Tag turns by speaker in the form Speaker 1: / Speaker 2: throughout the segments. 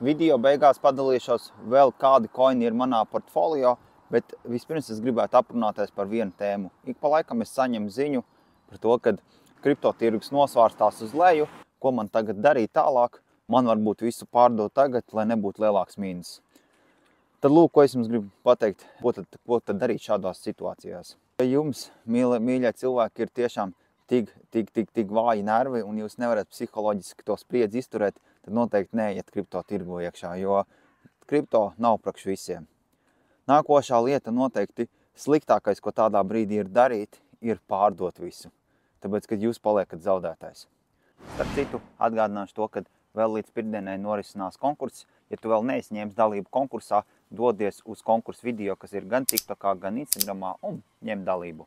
Speaker 1: Video beigās padalīšos vēl kādi koini ir manā portfolio, bet vispirms es gribētu aprunāties par vienu tēmu. Ik pa laikam es saņemu ziņu par to, kad kriptotirgus nosvārstās uz leju, ko man tagad darīt tālāk. Man varbūt visu pārdot tagad, lai nebūtu lielāks mīnus. Tad lūk, ko es jums gribu pateikt, ko tad darīt šādās situācijās. Ja jums, mīļie cilvēki, ir tiešām tik vāji nervi un jūs nevarat psiholoģiski to spriedzi izturēt, tad noteikti neiet kripto tirgu iekšā, jo kripto nav priekš visiem. Nākošā lieta noteikti sliktākais, ko tādā brīdī ir darīt, ir pārdot visu. Tāpēc, kad jūs paliekat zaudētājs. Starp citu, atgādināšu to, ka vēl līdz pirmdienai norisinās konkurss. Ja tu vēl neesi ņēmis dalību konkursā, dodies uz konkursu video, kas ir gan TikTokā, gan Instagramā, un ņem dalību.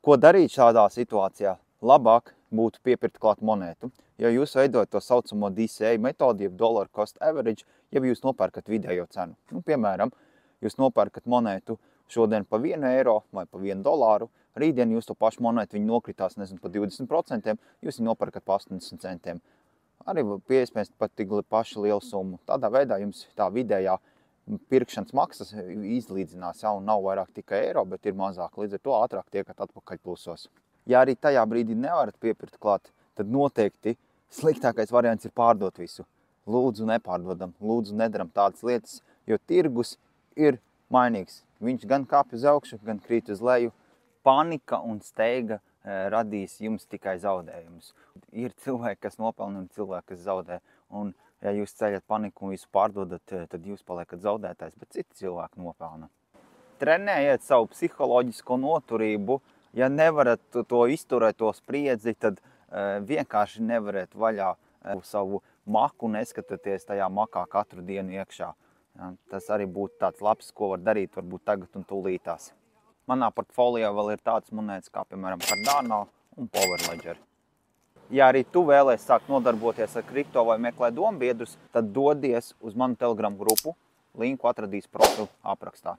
Speaker 1: Ko darīt šādā situācijā? Labāk būtu piepirkt klāt monētu. Ja jūs veidojat to saucamo DCA metodi, jeb dollar cost average, ja jūs nopērkat vidējo cenu. Piemēram, jūs nopērkat monētu šodien pa 1 eiro vai pa 1 dolāru, rītdien jūs to pašu monētu viņi nokritās, pa 20%, jūs viņu nopērkat pa 80 centiem. Arī iespējams pat tik pašu lielu summu. Tādā veidā jums tā vidējā pirkšanas maksas izlīdzinās, un nav vairāk tikai eiro, bet ir mazāk. Līdz ar to ātrāk tiekat atpakaļ plusos. Ja arī tajā brīdī nevarat piepirkt klāt, tad noteikti sliktākais variants ir pārdot visu. Lūdzu nepārdodam, lūdzu nedaram tādas lietas, jo tirgus ir mainīgs. Viņš gan kāpj uz augšu, gan krīt uz leju. Panika un steiga radīs jums tikai zaudējumus. Ir cilvēki, kas nopelna un cilvēki, kas zaudē. Un, ja jūs ceļat paniku un visu pārdodat, tad jūs paliekat zaudētājs, bet citi cilvēki nopelna. Trenējiet savu psiholoģisko noturību. Ja nevarat to izturēt, to spriedzi, tad vienkārši nevariet vaļā savu maku, neskatoties tajā makā katru dienu iekšā. Tas arī būtu tāds labs, ko var darīt varbūt tagad un tūlītās. Manā portfolio vēl ir tādas monētas kā, piemēram, Cardano un Powerledger. Ja arī tu vēlies sākt nodarboties ar kripto vai meklē dombiedrus, tad dodies uz manu Telegram grupu. Linku atradīs profilu aprakstā.